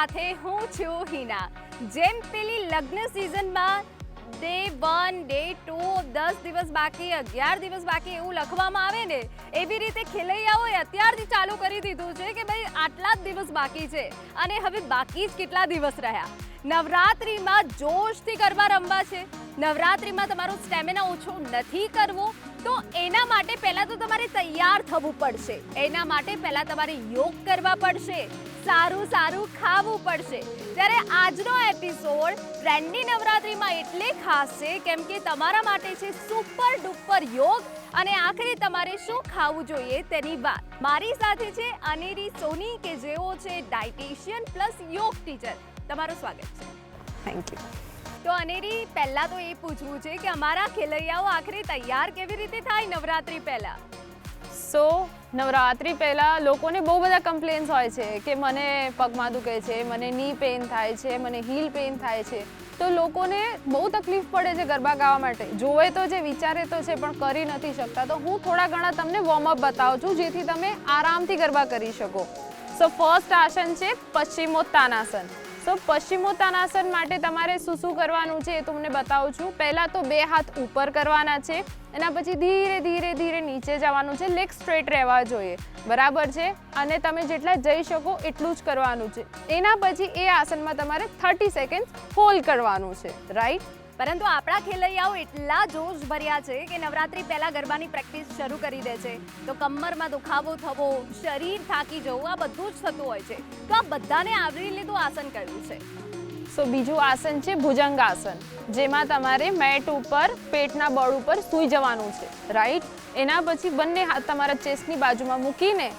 સાથે હું છું હિના. જેમ પેલી લગ્ન સિઝનમાં ડે 1 ડે 2 10 દિવસ બાકી 11 દિવસ બાકી એવું લખવામાં આવે ને, એવી રીતે ખેલૈયાઓએ અત્યારથી ચાલુ કરી દીધું છે કે ભાઈ આટલા જ દિવસ બાકી છે અને હવે બાકી જ કેટલા દિવસ રહ્યા. નવરાત્રિમાં જોશથી ગરબા રમવા છે, નવરાત્રિમાં તમારો સ્ટેમિના ઓછો નથી કરવો, તો એના માટે પહેલાં તો તમારે તૈયાર થવું પડશે. એના માટે પહેલાં તમારે યોગ કરવા પડશે, સારું સારું ખાવું પડશે. ત્યારે આજનો એપિસોડ ટ્રેન્ડી નવરાત્રિમાં એટલે ખાસ છે કેમ કે તમારા માટે છે સુપર ડુપર યોગ અને આખરે તમારે શું ખાવું જોઈએ તેની વાત. મારી સાથે છે અનેરી સોની કે જેઓ છે ડાયટિશિયન પ્લસ યોગ ટીચર. તમારું સ્વાગત છે. Thank you. તો અનેરી પહેલાં તો એ પૂછવું છે કે અમારા ખેલૈયાઓ આખરે તૈયાર કેવી રીતે થાય નવરાત્રિ પહેલાં? સો નવરાત્રિ પહેલાં લોકોને બહુ બધા કમ્પ્લેન્સ હોય છે કે મને પગમાં દુખે છે, મને ની પેઇન થાય છે, મને હીલ પેઇન થાય છે. તો લોકોને બહુ તકલીફ પડે છે ગરબા ગાવા માટે. જોવે તો છે, વિચારે તો છે, પણ કરી નથી શકતા. તો હું થોડા ઘણા તમને વોર્મઅપ બતાવું છું જેથી તમે આરામથી ગરબા કરી શકો. સો ફર્સ્ટ આસન છે પશ્ચિમોત્તાનાસન. સો પશ્ચિમોત્તાનાસન માટે તમારે શું કરવાનું છે એ તમને બતાવું છું. પહેલાં તો 2 હાથ ઉપર કરવાના છે, એના પછી ધીરે ધીરે ધીરે નીચે જવાનું છે. લેગ સ્ટ્રેટ રહેવા જોઈએ, બરાબર છે. અને તમે જેટલા જઈ શકો એટલું જ કરવાનું છે. એના પછી એ આસનમાં તમારે 30 સેકન્ડ હોલ્ડ કરવાનું છે, રાઈટ. પરંતુ આપણા ખેલૈયાઓ એટલા જોશ ભર્યા છે કે નવરાત્રિ પહેલાં ગરબાની પ્રેક્ટિસ શરૂ કરી દે છે તો કમરમાં દુખાવો થવો, શરીર થાકી જવું, આ બધું જ થતું હોય છે. તો આ બધાને આવરી લીધું આસન કયું છે? સો બીજું આસન છે ભુજંગાસન, જેમાં તમારે મેટ ઉપર પેટના બળ ઉપર સૂઈ જવાનું છે, રાઈટ. એના પછી બંને હાથ તમારા ચેસ્ટની બાજુમાં મૂકીને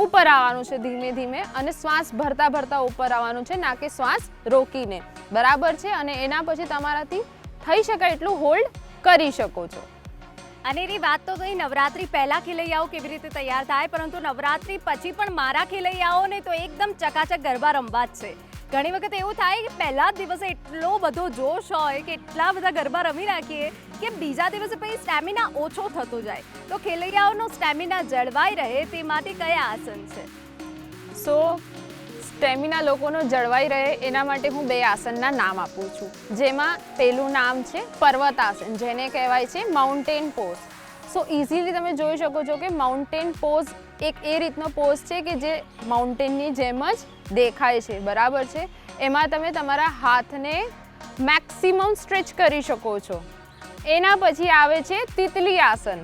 ઉપર આવવાનું છે ધીમે ધીમે, અને શ્વાસ ભરતા ભરતા ઉપર આવવાનું છે, ના કે શ્વાસ રોકીને, બરાબર છે. અને એના પછી તમારાથી થઈ શકાય એટલું હોલ્ડ કરી શકો છો. અને એની વાત તો થઈ નવરાત્રિ પહેલાં ખેલૈયાઓ કેવી રીતે તૈયાર થાય, પરંતુ નવરાત્રિ પછી પણ મારા ખેલૈયાઓને તો એકદમ ચકાચક ગરબા રમવા જ છે. ઘણી વખત એવું થાય કે પહેલા જ દિવસે એટલો બધો જોશ હોય કે એટલા બધા ગરબા રમી નાખીએ કે બીજા દિવસે પછી સ્ટેમિના ઓછો થતો જાય. તો ખેલૈયાઓનો સ્ટેમિના જળવાઈ રહે તે માટે કયા આસન છે? સો સ્ટેમિના લોકોનો જળવાઈ રહે એના માટે હું 2 આસનના નામ આપું છું. જેમાં પહેલું નામ છે પર્વતાસન, જેને કહેવાય છે માઉન્ટેન પોઝ. સો ઇઝીલી તમે જોઈ શકો છો કે માઉન્ટેન પોઝ એક એ રીતનો પોઝ છે કે જે માઉન્ટેનની જેમ જ દેખાય છે, બરાબર છે. એમાં તમે તમારા હાથને મેક્સિમમ સ્ટ્રેચ કરી શકો છો. એના પછી આવે છે તિતલી આસન.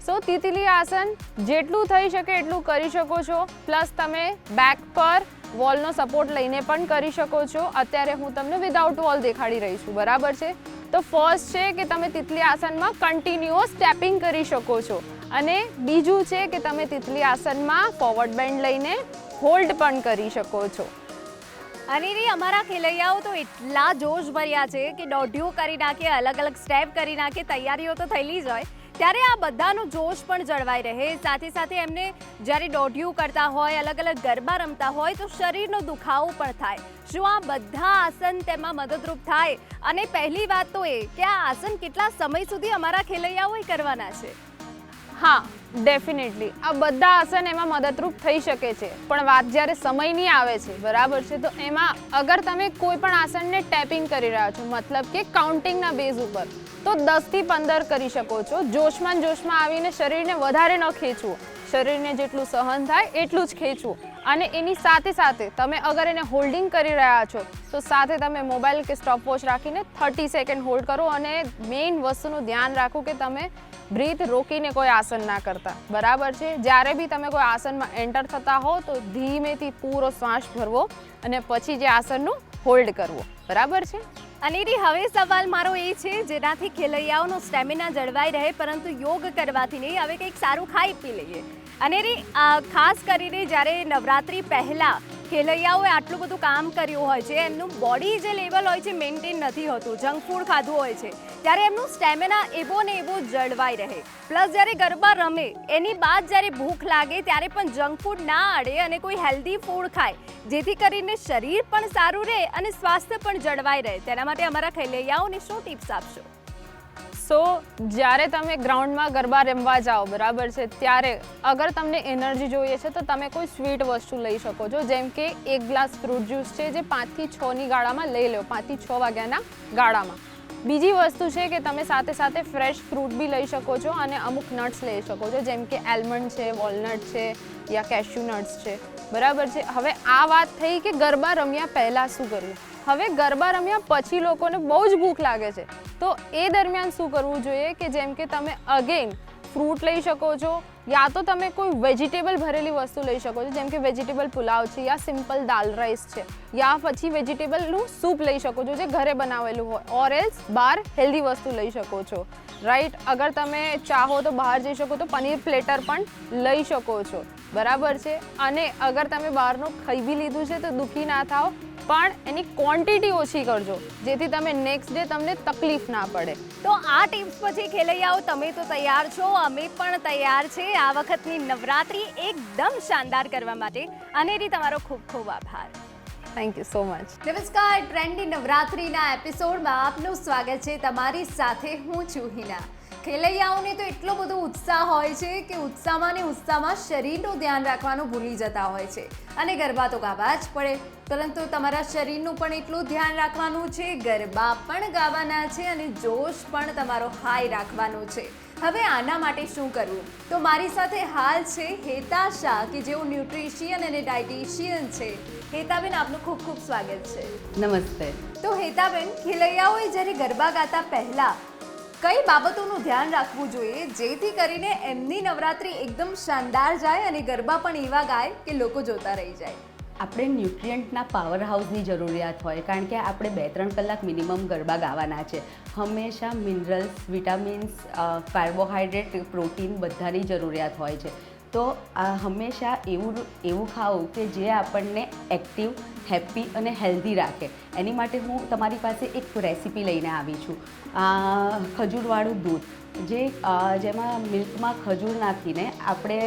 સો તિતલી આસન જેટલું થઈ શકે એટલું કરી શકો છો, પ્લસ તમે બેક પર વોલનો સપોર્ટ લઈને પણ કરી શકો છો. અત્યારે હું તમને વિધાઉટ વોલ દેખાડી રહી છું, બરાબર છે. તો ફર્સ્ટ છે કે તમે તિતલી આસનમાં કન્ટિન્યુઅસ સ્ટેપિંગ કરી શકો છો, અને બીજું છે કે તમે તિતલી આસનમાં ફોરવર્ડ બેન્ડ લઈને હોલ્ડ પણ કરી શકો છો. અને અમારા ખેલૈયાઓ તો એટલા જોશ ભર્યા છે કે દોઢિયું કરી નાખે, અલગ અલગ સ્ટેપ કરી નાખે, તૈયારીઓ તો થયેલી જ હોય. ત્યારે આ બધાનો જોશ પણ જળવાઈ રહે. સાથે સાથે એમને જ્યારે દોઢિયું કરતા હોય, અલગ અલગ ગરબા રમતા હોય તો શરીરનો દુખાવો પણ થાય. શું આ બધા આસન તેમાં મદદરૂપ થાય? અને પહેલી વાત તો એ કે આ આસન કેટલા સમય સુધી અમારા ખેલૈયાઓ કરવાના છે? હા, ડેફિનેટલી આ બધા આસન એમાં મદદરૂપ થઈ શકે છે, પણ વાત જ્યારે સમયની આવે છે, બરાબર છે, તો એમાં અગર તમે કોઈ પણ આસનને ટેપિંગ કરી રહ્યા છો, મતલબ કે કાઉન્ટિંગના બેઝ ઉપર, તો 10 થી 15 કરી શકો છો. જોશમાં આવીને શરીરને વધારે ન ખેંચવું, શરીરને જેટલું સહન થાય એટલું જ ખેંચવું. અને એની સાથે સાથે તમે અગર એને હોલ્ડિંગ કરી રહ્યા છો તો સાથે તમે મોબાઈલ કે સ્ટોપવોચ રાખીને 30 સેકન્ડ હોલ્ડ કરો. અને મેઇન વસ્તુનું ધ્યાન રાખો કે તમે બ્રીથ રોકીને કોઈ આસન ના કરતા, બરાબર છે. જ્યારે બી તમે કોઈ આસનમાં એન્ટર થતા હો તો ધીમેથી પૂરો શ્વાસ ભરવો અને પછી જે આસનનું હોલ્ડ કરવો, બરાબર છે. અને હવે સવાલ મારો એ છે જેનાથી ખેલૈયાઓનો સ્ટેમિના જળવાઈ રહે, પરંતુ યોગ કરવાથી નહીં, હવે કંઈક સારું ખાઈ પી લઈએ. અને ખાસ કરીને જ્યારે નવરાત્રિ પહેલાં ખેલૈયાઓએ આટલું બધું કામ કર્યું હોય છે, એમનું બોડી જે લેવલ હોય છે મેન્ટેન નથી હોતું, જંક ફૂડ ખાધું હોય છે, ત્યારે એમનું સ્ટેમિના એવો ને એવો જળવાઈ રહે. પ્લસ જ્યારે ગરબા રમે એની બાદ જ્યારે ભૂખ લાગે ત્યારે પણ જંક ફૂડ ના અડે અને કોઈ હેલ્ધી ફૂડ ખાય, જેથી કરીને શરીર પણ સારું રહે અને સ્વાસ્થ્ય પણ જળવાઈ રહે. તેના માટે અમારા ખેલૈયાઓને શું ટિપ્સ આપશો? સો જ્યારે તમે ગ્રાઉન્ડમાં ગરબા રમવા જાઓ બરાબર છે, ત્યારે અગર તમને એનર્જી જોઈએ છે તો તમે કોઈ સ્વીટ વસ્તુ લઈ શકો છો, જેમ કે એક ગ્લાસ ફ્રૂટ જ્યુસ છે જે 5 થી 6ની ગાળામાં લઈ લો, 5 થી 6 વાગ્યાના ગાળામાં. બીજી વસ્તુ છે કે તમે સાથે સાથે ફ્રેશ ફ્રૂટ બી લઈ શકો છો અને અમુક નટ્સ લઈ શકો છો, જેમ કે આલમંડ છે, વોલનટ છે યા કેશ્યુ નટ્સ છે, બરાબર છે. હવે આ વાત થઈ કે ગરબા રમ્યા પહેલાં શું કરવું. હવે ગરબા રમ્યા પછી લોકોને બહુ જ ભૂખ લાગે છે, તો એ દરમિયાન શું કરવું જોઈએ કે જેમ કે તમે અગેન ફ્રૂટ લઈ શકો છો, યા તો તમે કોઈ વેજીટેબલ ભરેલી વસ્તુ લઈ શકો છો, જેમ કે વેજીટેબલ પુલાવ છે યા સિમ્પલ દાલ રાઈસ છે, યા પછી વેજીટેબલનું સૂપ લઈ શકો છો જે ઘરે બનાવેલું હોય, ઓર એલ્સ બહાર હેલ્ધી વસ્તુ લઈ શકો છો, રાઈટ. અગર તમે ચાહો તો બહાર જઈ શકો તો પનીર પ્લેટર પણ લઈ શકો છો, બરાબર છે. અને અગર તમે બહારનું ખાઈ બી લીધું છે તો દુઃખી ના થાઓ, પણ એની ક્વોન્ટિટી ઓછી કરજો, જેથી તમે નેક્સ્ટ ડે તમને તકલીફ ના પડે. તો આ ટિપ્સ પછી ખેલૈયાઓ તમે તો તૈયાર છો, અમે પણ તૈયાર છે આ વખતની નવરાત્રી એકદમ શાનદાર કરવા માટે. અનેરી તમારો ખૂબ ખૂબ આભાર. Thank you so much. નમસ્કાર, ટ્રેન્ડી નવરાત્રીના એપિસોડમાં આપનું સ્વાગત છે. તમારી સાથે હું છું હિના. ખેલૈયાઓને તો એટલો બધો ઉત્સાહ હોય છે કે ઉત્સાહમાં ને ઉત્સાહમાં શરીરનું ધ્યાન રાખવાનું ભૂલી જતા હોય છે, અને ગરબા તો ગાવા જ પડે, પરંતુ તમારા શરીરનું પણ એટલું ધ્યાન રાખવાનું છે, ગરબા પણ ગાવાના છે અને જોશ પણ તમારો હાઈ રાખવાનો છે. હવે આના માટે શું કરવું, તો મારી સાથે હાલ છે હેતા શાહ કે જેઓ ન્યુટ્રિશિયન અને ડાયટિશિયન છે. હેતાબેન, આપનું ખૂબ ખૂબ સ્વાગત છે. નમસ્તે. તો હેતાબેન, ખેલૈયાઓએ જ્યારે ગરબા ગાતા પહેલા કઈ બાબતોનું ધ્યાન રાખવું જોઈએ જેથી કરીને એમની નવરાત્રી એકદમ શાનદાર જાય અને ગરબા પણ એવા ગાય કે લોકો જોતા રહી જાય? આપણે ન્યુટ્રિયન્ટના પાવર હાઉસની જરૂરિયાત હોય, કારણ કે આપણે 2-3 કલાક મિનિમમ ગરબા ગાવાના છે. હંમેશા મિનરલ્સ, વિટામિન્સ, કાર્બોહાઈડ્રેટ, પ્રોટીન બધાની જરૂરિયાત હોય છે. તો હંમેશા એવું ખાવું કે જે આપણને એક્ટિવ, હેપી અને હેલ્ધી રાખે. એની માટે હું તમારી પાસે એક રેસીપી લઈને આવી છું. ખજૂરવાળું દૂધ, જેમાં મિલ્કમાં ખજૂર નાખીને આપણે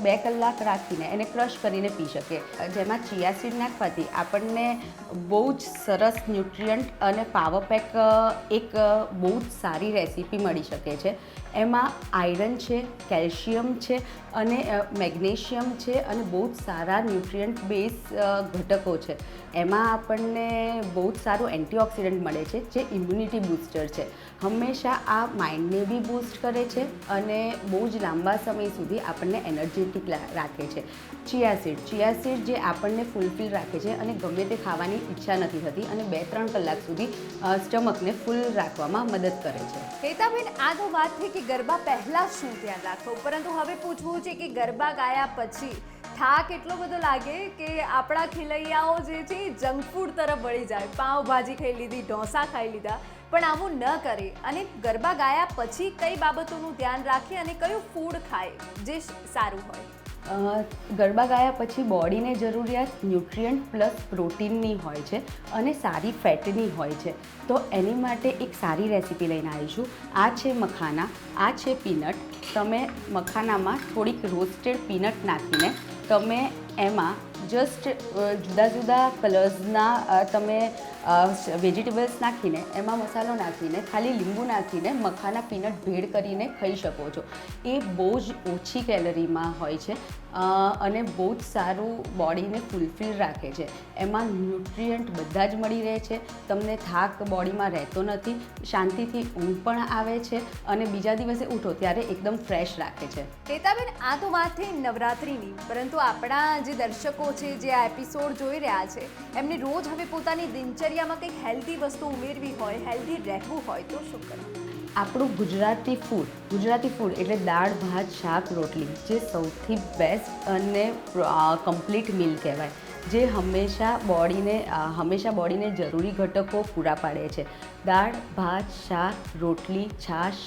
2 કલાક રાખીને એને ક્રશ કરીને પી શકીએ. જેમાં ચિયા સીડ નાખવાથી આપણને બહુ જ સરસ ન્યુટ્રિયન્ટ અને પાવર પેક એક બહુ જ સારી રેસીપી મળી શકે છે. એમાં આયરન છે, કેલ્શિયમ છે અને મેગ્નેશિયમ છે અને બહુ જ સારા ન્યુટ્રિયન્ટ બેઝ ઘટકો છે. એમાં આપણને બહુ જ સારું એન્ટીઓક્સિડન્ટ મળે છે જે ઇમ્યુનિટી બૂસ્ટર છે. હંમેશા આ માઇન્ડને બી બૂસ્ટ કરે છે અને બહુ જ લાંબા સમય સુધી આપણને એનર્જેટિક રાખે છે. ચિયા સીડ જે આપણને ફૂલફિલ રાખે છે અને ગમે તે ખાવાની ઈચ્છા નથી થતી અને 2-3 કલાક સુધી સ્ટમકને ફૂલ રાખવામાં મદદ કરે છે. હેતાબેન, આ તો વાત થઈ કે ગરબા પહેલા શું ધ્યાન રાખવું, પરંતુ હવે પૂછવું છે કે ગરબા ગાયા પછી થાક એટલો બધો લાગે કે આપણા ખેલૈયાઓ જે છે જંક ફૂડ તરફ વળી જાય. પાવભાજી ખાઈ લીધી, ઢોસા ખાઈ લીધા, પણ આવું ન કરે અને ગરબા ગાયા પછી કઈ બાબતોનું ધ્યાન રાખે અને કયું ફૂડ ખાય જે સારું હોય? ગરબા ગાયા પછી બોડીને જરૂરિયાત ન્યુટ્રિયન્ટ પ્લસ પ્રોટીનની હોય છે અને સારી ફેટની હોય છે. તો એની માટે એક સારી રેસીપી લઈને આવીશું. આ છે મખાના, આ છે પીનટ. તમે મખાનામાં થોડીક રોસ્ટેડ પીનટ નાખીને તમે એમાં જસ્ટ જુદા જુદા કલર્સના તમે વેજીટેબલ્સ નાખીને એમાં મસાલો નાખીને ખાલી લીંબુ નાખીને મખાના પીનટ ભેળ કરીને ખાઈ શકો છો. એ બહુ જ ઓછી કેલરીમાં હોય છે અને બહુ જ સારું બોડીને ફૂલફિલ રાખે છે. એમાં ન્યુટ્રિયન્ટ બધા જ મળી રહે છે, તમને થાક બોડીમાં રહેતો નથી, શાંતિથી ઊંઘ પણ આવે છે અને બીજા દિવસે ઉઠો ત્યારે એકદમ ફ્રેશ રાખે છે. હેતાબેન, આ તો વાત થઈ નવરાત્રિની, પરંતુ આપણા જે દર્શકો છે જે આ એપિસોડ જોઈ રહ્યા છે એમને રોજ હવે પોતાની દિનચર્યામાં કંઈક હેલ્ધી વસ્તુ ઉમેરવી હોય, હેલ્ધી રહેવું હોય તો શું કરવું? આપણું ગુજરાતી ફૂડ એટલે દાળ, ભાત, શાક, રોટલી જે સૌથી બેસ્ટ અને કમ્પ્લીટ મીલ કહેવાય, જે હંમેશા બોડીને જરૂરી ઘટકો પૂરા પાડે છે. દાળ, ભાત, શાક, રોટલી, છાશ,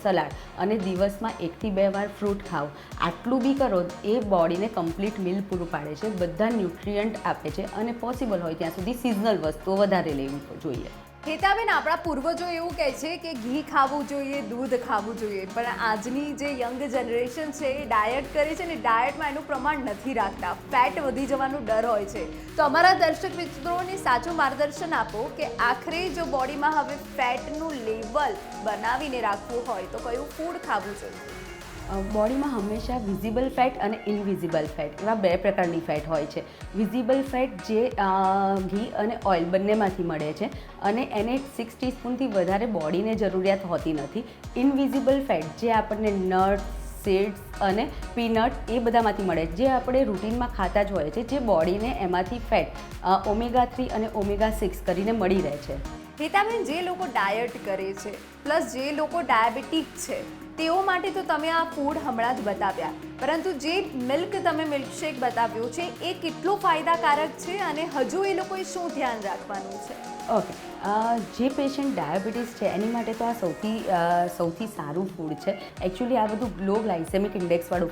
સલાડ અને દિવસમાં 1 થી 2 વાર ફ્રૂટ ખાઓ. આટલું બી કરો એ બોડીને કમ્પ્લીટ મીલ પૂરું પાડે છે, બધા ન્યુટ્રિયન્ટ આપે છે અને પોસિબલ હોય ત્યાં સુધી સિઝનલ વસ્તુઓ વધારે લેવી જોઈએ. હેતાબેન, આપણા પૂર્વજો એવું કહે છે કે ઘી ખાવું જોઈએ, દૂધ ખાવું જોઈએ, પણ આજની જે યંગ જનરેશન છે એ ડાયટ કરે છે ને ડાયટમાં એનું પ્રમાણ નથી રાખતા, ફેટ વધી જવાનો ડર હોય છે. તો અમારા દર્શક મિત્રોને સાચું માર્ગદર્શન આપો કે આખરે જો બોડીમાં હવે ફેટનું લેવલ બનાવીને રાખવું હોય તો કયું ફૂડ ખાવું જોઈએ? બોડીમાં હંમેશા વિઝિબલ ફેટ અને ઇનવિઝિબલ ફેટ એવા બે પ્રકારની ફેટ હોય છે. વિઝિબલ ફેટ જે ઘી અને ઓઇલ બંનેમાંથી મળે છે અને એને 6 ટીસ્પૂનથી વધારે બોડીને જરૂરિયાત હોતી નથી. ઇનવિઝિબલ ફેટ જે આપણને નટ્સ, સીડ્સ અને પીનટ એ બધામાંથી મળે છે, જે આપણે રૂટીનમાં ખાતા જ હોય છે, જે બોડીને એમાંથી ફેટ ઓમેગા 3 અને ઓમેગા 6 કરીને મળી રહે છે. હેતાબેન, જે લોકો ડાયટ કરે છે પ્લસ જે લોકો ડાયાબિટીક છે તેઓ માટે તો તમે આ ફૂડ હમણાં જ બતાવ્યા, પરંતુ જે તમે મિલ્કશેક બતાવ્યો છે એ કેટલો ફાયદાકારક છે અને હજુ એ લોકોએ શું ધ્યાન રાખવાનું છે? ઓકે, જે પેશન્ટ ડાયાબિટીસ છે એની માટે તો આ સૌથી સારું ફૂડ છે. એકચ્યુઅલી આ બધું લો ગ્લાયસેમિક ઇન્ડેક્સવાળું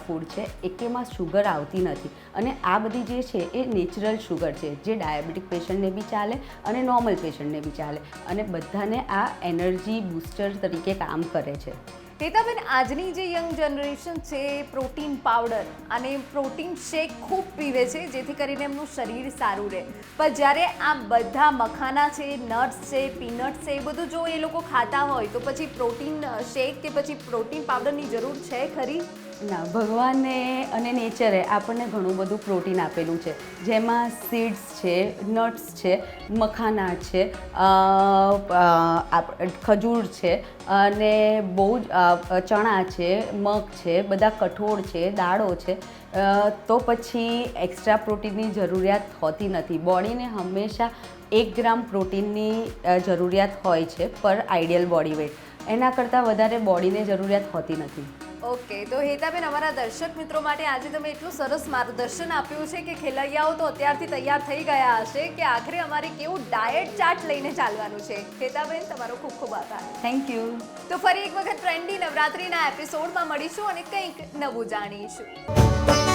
ફૂડ છે. એકેમાં શુગર આવતી નથી અને આ બધી જે છે એ નેચરલ શુગર છે, જે ડાયાબિટીક પેશન્ટને બી ચાલે અને નોર્મલ પેશન્ટને બી ચાલે અને બધાને આ એનર્જી બૂસ્ટર તરીકે કામ કરે છે. હેતાબેન, આજની જે યંગ જનરેશન છે એ પ્રોટીન પાવડર અને પ્રોટીન શેક ખૂબ પીવે છે જેથી કરીને એમનું શરીર સારું રહે, પણ જ્યારે આ બધા મખાના છે, નટ્સ છે, પીનટ્સ છે, એ બધું જો એ લોકો ખાતા હોય તો પછી પ્રોટીન શેક કે પછી પ્રોટીન પાવડરની જરૂર છે ખરી? ના, ભગવાને અને નેચરે આપણને ઘણું બધું પ્રોટીન આપેલું છે, જેમાં સીડ્સ છે, નટ્સ છે, મખાના છે, ખજૂર છે અને બહુ જ ચણા છે, મગ છે, બધા કઠોળ છે, દાળો છે. તો પછી એક્સ્ટ્રા પ્રોટીનની જરૂરિયાત હોતી નથી. બોડીને હંમેશા 1 ગ્રામ પ્રોટીનની જરૂરિયાત હોય છે પર આઈડિયલ બોડી વેટ. એના કરતાં વધારે બોડીને જરૂરિયાત હોતી નથી. ઓકે, તો હેતાબેન, અમારા દર્શક મિત્રો માટે આજે તમે એટલું સરસ માર્ગદર્શન આપ્યું છે કે ખેલૈયાઓ તો અત્યારથી તૈયાર થઈ ગયા હશે કે આખરે અમારે કેવું ડાયટ ચાર્ટ લઈને ચાલવાનું છે. હેતાબેન, તમારો ખૂબ ખૂબ આભાર. Thank you. તો ફરી એક વખત ટ્રેન્ડી નવરાત્રિના એપિસોડમાં મળીશું અને કંઈક નવું જાણીશું.